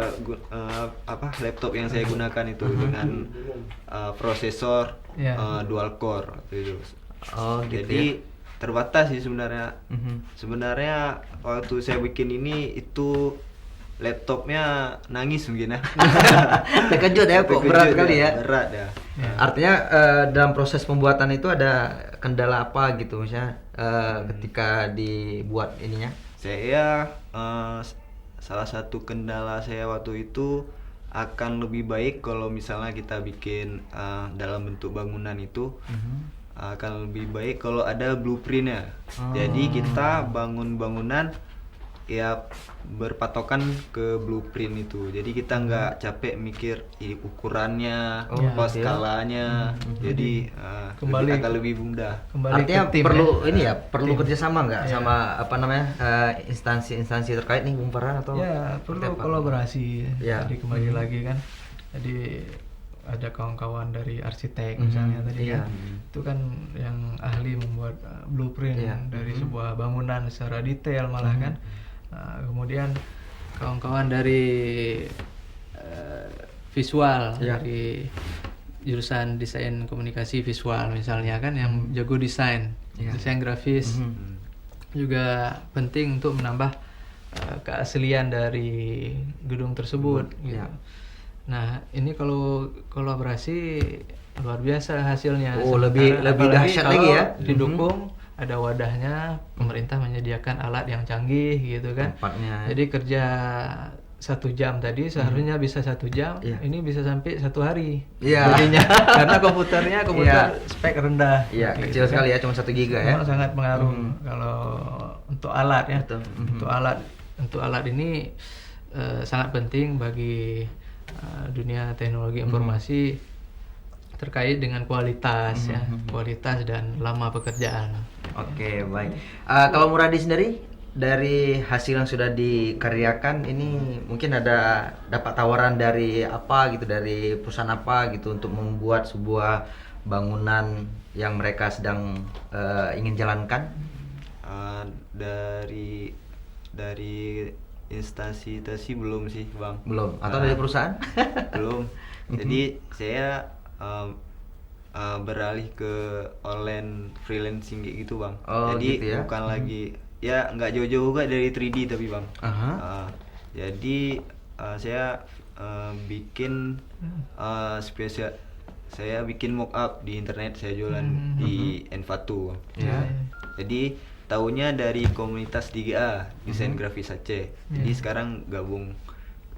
laptop yang saya gunakan itu dengan prosesor Ya. dual core itu. Oh gitu. Jadi terbatas sih sebenarnya. Mhm. Sebenarnya waktu saya bikin ini itu laptopnya nangis mungkin ya. Terkejut ya, kok Terkejut berat sekali ya. Berat ya. Artinya dalam proses pembuatan itu ada kendala apa gitu misalnya ketika dibuat ininya? Saya salah satu kendala saya waktu itu akan lebih baik kalau misalnya kita bikin dalam bentuk bangunan itu akan lebih baik kalau ada blueprintnya. Jadi kita bangun bangunan ya berpatokan ke blueprint itu. Jadi kita nggak capek mikir ukurannya, Oh, apa gitu ya. skalanya. Jadi Kembali- akan lebih mudah. Kembali Artinya ke tim perlu ya. ini ya, perlu Tim. kerjasama nggak Iya. sama apa namanya instansi-instansi terkait nih Bung Farhan atau? Ya, seperti perlu apa? kolaborasi. Ya. Jadi kembali lagi kan. Jadi ada kawan-kawan dari arsitek misalnya tadi Iya. kan. Itu kan yang ahli membuat blueprint Iya. dari sebuah bangunan secara detail malah kan. Nah, kemudian kawan-kawan dari visual, Iya. dari jurusan desain komunikasi visual misalnya kan, yang jago desain, Iya. desain grafis juga penting untuk menambah keaslian dari gedung tersebut gitu. Iya. Nah, ini kalau kolaborasi luar biasa hasilnya. Oh, lebih Apalagi dahsyat kalau lagi ya. Didukung ada wadahnya, pemerintah menyediakan alat yang canggih gitu kan. Tempatnya. Jadi kerja 1 jam tadi seharusnya bisa 1 jam, Iya. ini bisa sampai 1 hari. Iya. Jadinya karena komputer Iya. spek rendah. Iya, gitu kecil kan. sekali ya, cuma 1 giga ya. Memang sangat pengaruh kalau untuk alat ya. Betul. Untuk alat ini sangat penting bagi dunia teknologi informasi terkait dengan kualitas ya, kualitas dan lama pekerjaan. Oke, baik. Kalau Muradi sendiri dari hasil yang sudah dikaryakan ini mungkin ada dapat tawaran dari apa gitu, dari perusahaan apa gitu untuk membuat sebuah bangunan yang mereka sedang ingin jalankan? Dari instansi belum sih Bang. Belum, atau dari perusahaan? Belum. Jadi saya beralih ke online freelancing kayak gitu Bang. Oh, Jadi gitu ya. bukan lagi, ya nggak jauh-jauh juga dari 3D tapi Bang. Aha. Jadi saya bikin spesial, saya bikin mockup di internet, saya jualan di Envato Bang. Ya. Jadi tahunya dari komunitas 3A desain grafis Aceh. Jadi sekarang gabung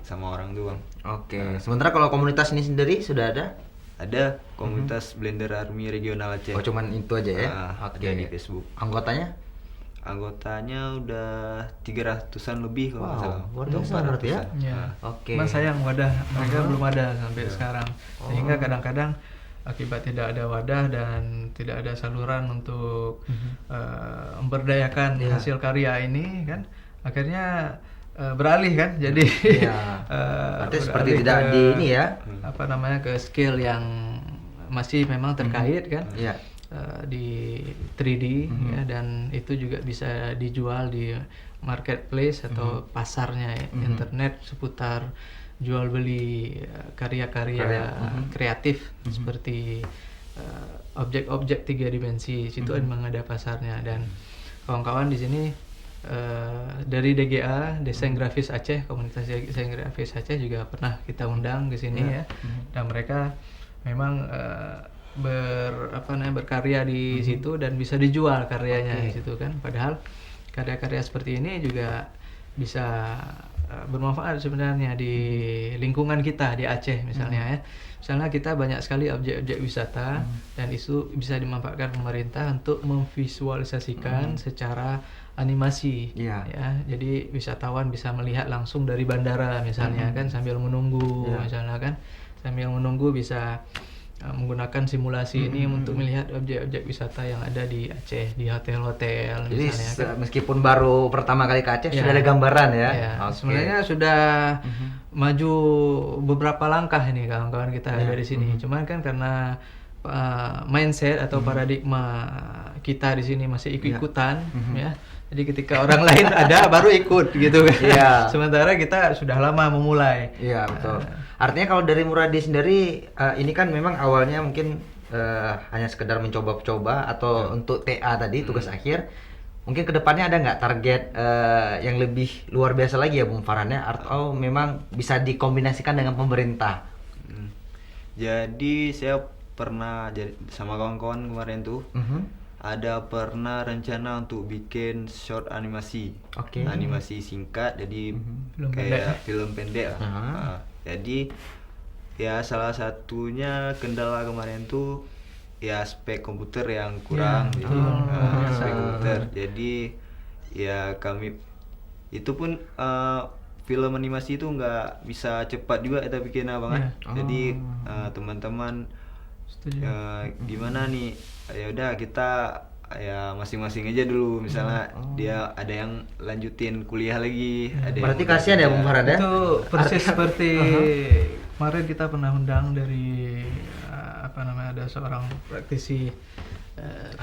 sama orang tuh Bang. Oke. Sementara kalau komunitas ini sendiri sudah ada? Ada komunitas Blender Army Regional Aceh. Oh, cuman itu aja ya? Ada di Facebook. Anggotanya? Anggotanya udah 300-an lebih kalau nggak Wow, salah. luar biasa berarti ya. Ya. Oke. Cuman sayang wadah mereka belum ada sampai sekarang. Sehingga kadang-kadang akibat tidak ada wadah dan tidak ada saluran untuk memberdayakan hasil karya ini kan, akhirnya beralih kan. Jadi Iya. Berarti seperti beralih tidak ke, di ini ya. apa namanya, ke skill yang masih memang terkait kan. Iya. Di 3D ya, dan itu juga bisa dijual di marketplace atau pasarnya internet seputar jual beli karya-karya kreatif seperti objek-objek 3 dimensi. Situ memang ada pasarnya, dan kawan-kawan di sini dari DGA, Desain Grafis Aceh, komunitas desain grafis Aceh juga pernah kita undang ke sini ya. Dan mereka memang berkarya di situ dan bisa dijual karyanya di situ kan. Padahal karya-karya seperti ini juga bisa bermanfaat sebenarnya di lingkungan kita di Aceh misalnya ya. Misalnya kita banyak sekali objek-objek wisata dan itu bisa dimanfaatkan pemerintah untuk memvisualisasikan secara animasi ya. Jadi wisatawan bisa melihat langsung dari bandara misalnya kan, sambil menunggu misalnya kan, sambil menunggu bisa menggunakan simulasi ini untuk melihat objek-objek wisata yang ada di Aceh, di hotel-hotel Jadi misalnya kan. meskipun baru pertama kali ke Aceh sudah ada gambaran ya. Oke. Sebenarnya sudah maju beberapa langkah ini kawan-kawan kita dari sini. Cuman kan karena mindset atau paradigma kita di sini masih ikut-ikutan ya. Jadi ketika orang lain ada baru ikut gitu kan. Iya. Sementara kita sudah lama memulai. Iya, betul. Artinya kalau dari Muradi sendiri ini kan memang awalnya mungkin hanya sekedar mencoba-coba atau untuk TA tadi, tugas akhir. Mungkin kedepannya ada nggak target yang lebih luar biasa lagi ya Bung Farhan ya, atau memang bisa dikombinasikan dengan pemerintah? Jadi saya pernah sama kawan-kawan kemarin tuh ada pernah rencana untuk bikin short animasi. Animasi singkat, jadi Film kayak film pendek lah. Jadi ya salah satunya kendala kemarin tuh ya spek komputer yang kurang gitu. Spek komputer. Jadi ya kami itu pun film animasi itu nggak bisa cepat juga kita bikin banget. Jadi teman-teman gimana nih, ya udah kita ya masing-masing aja dulu, misalnya dia ada yang lanjutin kuliah lagi, ada Berarti yang kasihan ya Bung Farhan ya. Itu persis seperti kemarin kita pernah undang dari ada seorang praktisi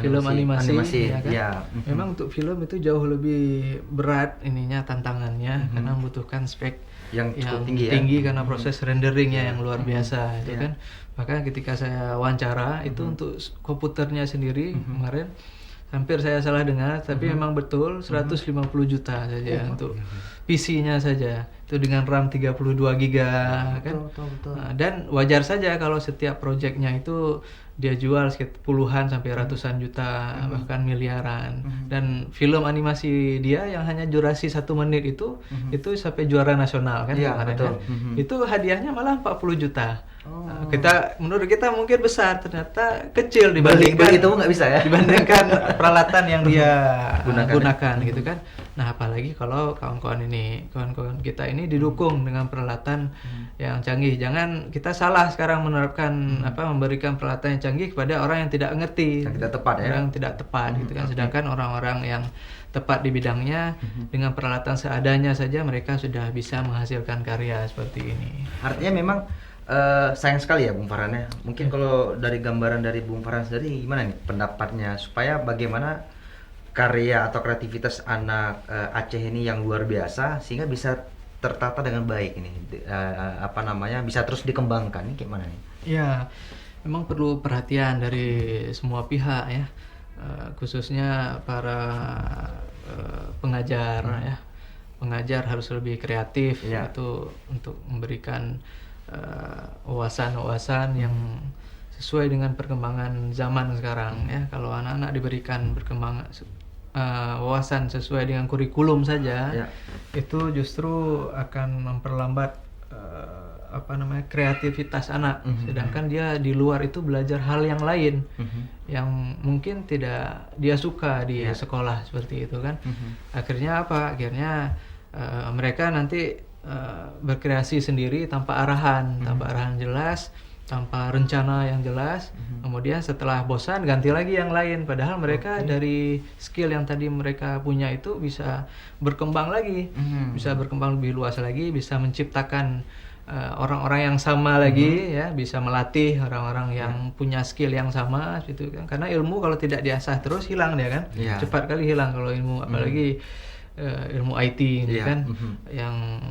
film animasi ya kan? Ya. Memang untuk film itu jauh lebih berat ininya tantangannya karena membutuhkan spek yang cukup tinggi ya? karena proses renderingnya yang luar biasa itu kan. Maka ketika saya wawancara itu untuk komputernya sendiri kemarin hampir saya salah dengar, tapi memang betul 150 juta saja untuk PC-nya saja. Itu dengan RAM 32 GB kan. Betul. Nah, dan wajar saja kalau setiap proyeknya itu dia jual sekitar puluhan sampai ratusan juta, bahkan miliaran. Dan film animasi dia yang hanya durasi 1 menit itu sampai juara nasional kan kemarin kan. Itu hadiahnya malah 40 juta. Nah, menurut kita mungkin besar, ternyata kecil dibandingkan itu nggak bisa ya, dibandingkan peralatan yang dia gunakan gitu kan. Nah, apalagi kalau kawan-kawan kita ini didukung dengan peralatan yang canggih. Jangan kita salah sekarang menerapkan memberikan peralatan yang canggih kepada orang yang tidak ngerti, yang tidak tepat ya, orang yang tidak tepat gitu kan. Sedangkan orang-orang yang tepat di bidangnya dengan peralatan seadanya saja mereka sudah bisa menghasilkan karya seperti ini. Artinya memang sayang sekali ya Bung Farhan ya. Mungkin kalau dari gambaran dari Bung Farhan sendiri gimana nih pendapatnya supaya bagaimana karya atau kreativitas anak Aceh ini yang luar biasa sehingga bisa tertata dengan baik ini, bisa terus dikembangkan, ini gimana nih? Ya, memang perlu perhatian dari semua pihak ya, khususnya para pengajar ya. Pengajar harus lebih kreatif itu untuk memberikan wawasan-wawasan yang sesuai dengan perkembangan zaman sekarang ya. Kalau anak-anak diberikan wawasan sesuai dengan kurikulum saja, itu justru akan memperlambat kreativitas anak, sedangkan dia di luar itu belajar hal yang lain yang mungkin tidak dia suka di sekolah seperti itu kan. Akhirnya mereka nanti berkreasi sendiri tanpa arahan jelas, tanpa rencana yang jelas. Kemudian setelah bosan ganti lagi yang lain, padahal mereka dari skill yang tadi mereka punya itu bisa berkembang lagi, bisa berkembang lebih luas lagi, bisa menciptakan orang-orang yang sama lagi, ya, bisa melatih orang-orang yang punya skill yang sama gitu kan. Karena ilmu kalau tidak diasah terus hilang dia kan, cepat kali hilang kalau ilmu, apalagi ilmu IT ini kan, yang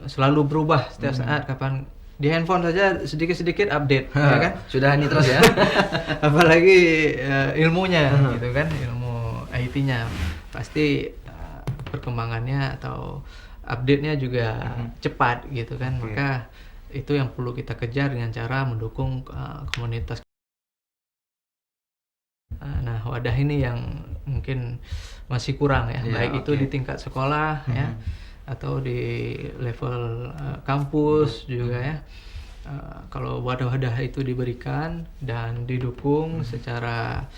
selalu berubah setiap saat. Kapan di handphone saja sedikit-sedikit update, ya kan? Sudah ini terus ya. Apalagi ilmunya gitu kan, ilmu IT-nya pasti perkembangannya atau update-nya juga cepat gitu kan. Maka itu yang perlu kita kejar dengan cara mendukung komunitas. Nah, wadah ini yang mungkin masih kurang ya, baik itu di tingkat sekolah ya, atau di level kampus juga ya. Kalau wadah-wadah itu diberikan dan didukung secara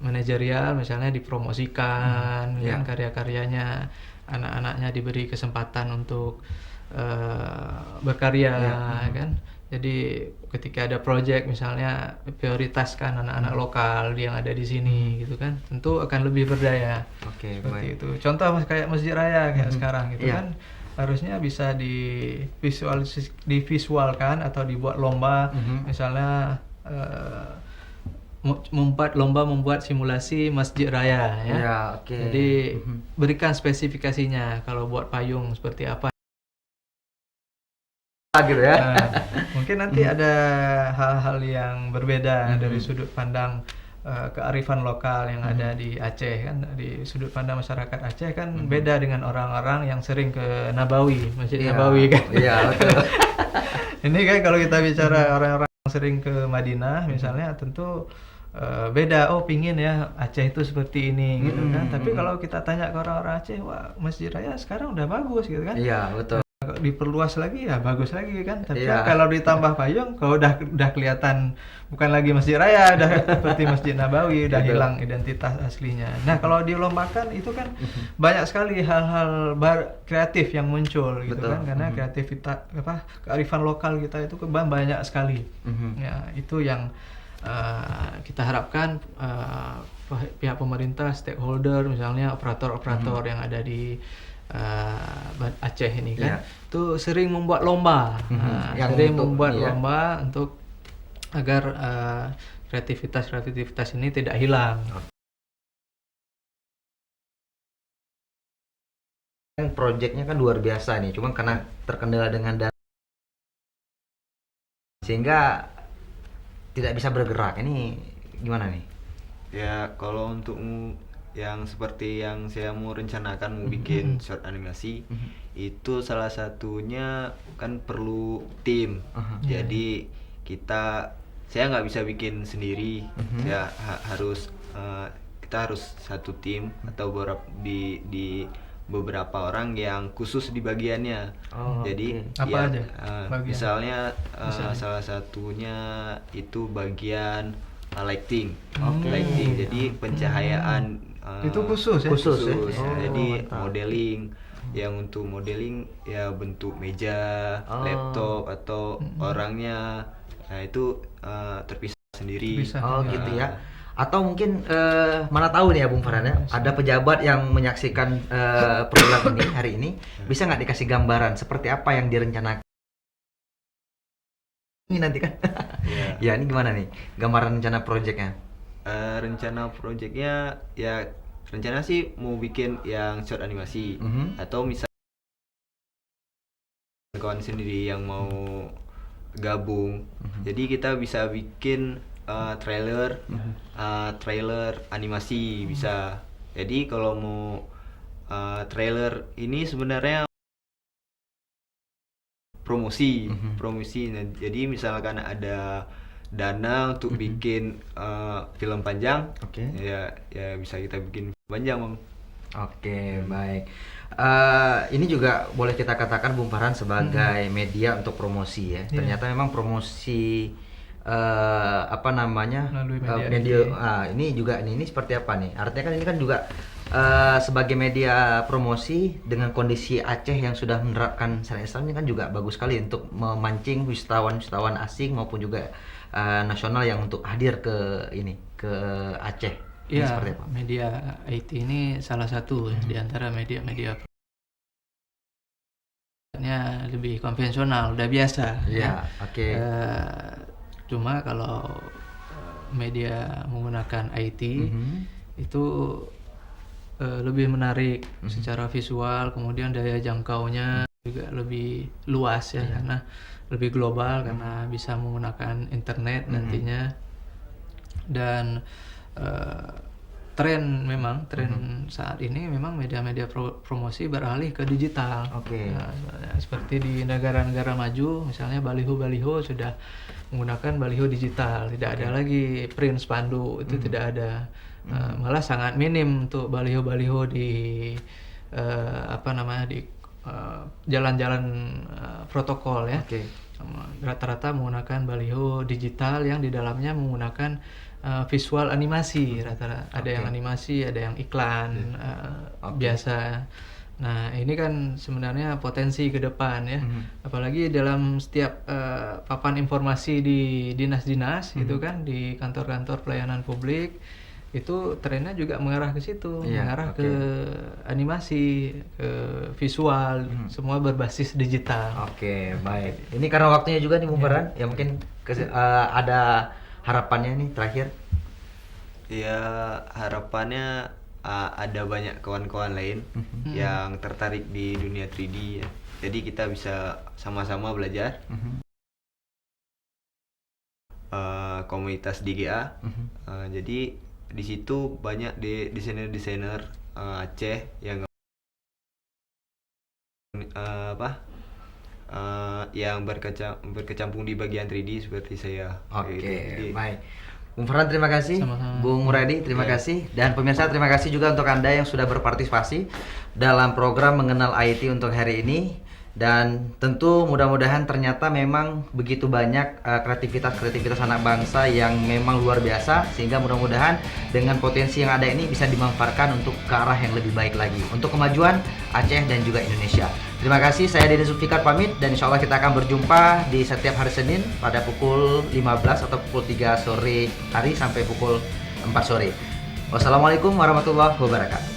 manajerial, misalnya dipromosikan kan karya-karyanya, anak-anaknya diberi kesempatan untuk berkarya kan. Jadi ketika ada project misalnya prioritaskan anak-anak lokal yang ada di sini gitu kan, tentu akan lebih berdaya. Seperti itu. Contoh kayak Masjid Raya kayak sekarang gitu kan, harusnya bisa divisualkan atau dibuat lomba, misalnya membuat simulasi Masjid Raya ya. Jadi berikan spesifikasinya, kalau buat payung seperti apa gitu ya. Mungkin nanti ada hal-hal yang berbeda dari sudut pandang kearifan lokal yang ada di Aceh kan. Di sudut pandang masyarakat Aceh kan beda dengan orang-orang yang sering ke Nabawi, Masjid Nabawi kan. Betul. Ini kan kalau kita bicara orang-orang yang sering ke Madinah misalnya, tentu beda. Oh, pingin ya Aceh itu seperti ini gitu kan. Tapi kalau kita tanya ke orang-orang Aceh, wah Masjid Raya sekarang udah bagus gitu kan. Iya, betul. Diperluas lagi ya bagus lagi kan. Tapi kalau ditambah payung, kalau udah kelihatan bukan lagi Masjid Raya, udah seperti Masjid Nabawi, udah hilang identitas aslinya. Nah, kalau dilombakan itu kan banyak sekali hal-hal kreatif yang muncul gitu kan, karena kreativitas kearifan lokal kita itu banyak sekali. Ya, itu yang kita harapkan pihak pemerintah, stakeholder, misalnya operator-operator yang ada di Aceh ini kan, itu sering membuat lomba, lomba untuk agar kreativitas ini tidak hilang. Proyeknya kan luar biasa nih, cuma karena terkendala dengan dana sehingga tidak bisa bergerak. Ini gimana nih? Ya, kalau untuk yang seperti yang saya mau rencanakan mau bikin short animasi, itu salah satunya kan perlu tim. Jadi saya nggak bisa bikin sendiri. Saya kita harus satu tim atau di beberapa orang yang khusus di bagiannya. Jadi apa aja? Misalnya salah satunya itu bagian lighting. Lighting. Jadi pencahayaan itu khusus ya? Khusus ya? Jadi modeling, yang untuk modeling ya bentuk meja, laptop atau orangnya, nah itu terpisah sendiri. Gitu ya. Atau mungkin mana tahu nih ya Bung Farhan ya, ada pejabat yang menyaksikan program ini hari ini, bisa nggak dikasih gambaran seperti apa yang direncanakan ini nanti kan? Ya, ini gimana nih gambaran rencana proyeknya? Rencana proyeknya ya, rencana sih mau bikin yang short animasi, atau misalnya kawan sendiri yang mau gabung, jadi kita bisa bikin trailer animasi bisa. Jadi kalau mau trailer ini sebenarnya promosi. Nah, jadi misalkan ada dana untuk bikin film panjang, ya bisa kita bikin panjang, Bang. Oke, baik. Ini juga boleh kita katakan Bung Farhan sebagai media untuk promosi ya. Iya. Ternyata memang promosi apa namanya Melalui media media IT. ini juga ini seperti apa nih? Artinya kan ini kan juga sebagai media promosi dengan kondisi Aceh yang sudah menerapkan syariat Islam ini kan juga bagus sekali untuk memancing wisatawan-wisatawan asing maupun juga nasional yang untuk hadir ke ini ke Aceh. Ini Iya, seperti apa? media IT ini salah satu ya, di antara media-media lebih konvensional, udah biasa. Iya, oke. Cuma kalau media menggunakan IT itu lebih menarik secara visual, kemudian daya jangkaunya juga lebih luas ya, karena lebih global karena bisa menggunakan internet nantinya. Dan tren saat ini memang media-media promosi beralih ke digital. Oke. Nah, seperti di negara-negara maju, misalnya baliho-baliho sudah menggunakan baliho digital, tidak ada lagi print spanduk, itu tidak ada. Malah sangat minim untuk baliho-baliho di di jalan-jalan protokol ya. Oke. Rata-rata menggunakan baliho digital yang di dalamnya menggunakan visual animasi, rata-rata ada yang animasi, ada yang iklan biasa. Nah, ini kan sebenarnya potensi ke depan ya. Apalagi dalam setiap papan informasi di dinas-dinas gitu kan, di kantor-kantor pelayanan publik, itu trennya juga mengarah ke situ, mengarah ke animasi, ke visual, semua berbasis digital. Oke, baik. Ini karena waktunya juga nih Bung Farhan, ya mungkin ada harapannya nih terakhir. Ya, harapannya ada banyak kawan-kawan lain yang tertarik di dunia 3D ya. Jadi kita bisa sama-sama belajar. Komunitas DGA. Jadi di situ banyak desainer-desainer Aceh yang yang berkecimpung di bagian 3D seperti saya. Oke, Jadi, baik. Bung Farhan terima kasih, Sama-sama. Bung Muradi terima kasih, dan pemirsa terima kasih juga untuk Anda yang sudah berpartisipasi dalam program Mengenal IT untuk hari ini. Dan tentu mudah-mudahan ternyata memang begitu banyak kreativitas anak bangsa yang memang luar biasa, sehingga mudah-mudahan dengan potensi yang ada ini bisa dimanfaatkan untuk ke arah yang lebih baik lagi untuk kemajuan Aceh dan juga Indonesia. Terima kasih, saya Deddy Zulfikar pamit, dan insya Allah kita akan berjumpa di setiap hari Senin pada pukul 15 atau pukul 3 sore hari sampai pukul 4 sore. Wassalamualaikum warahmatullahi wabarakatuh.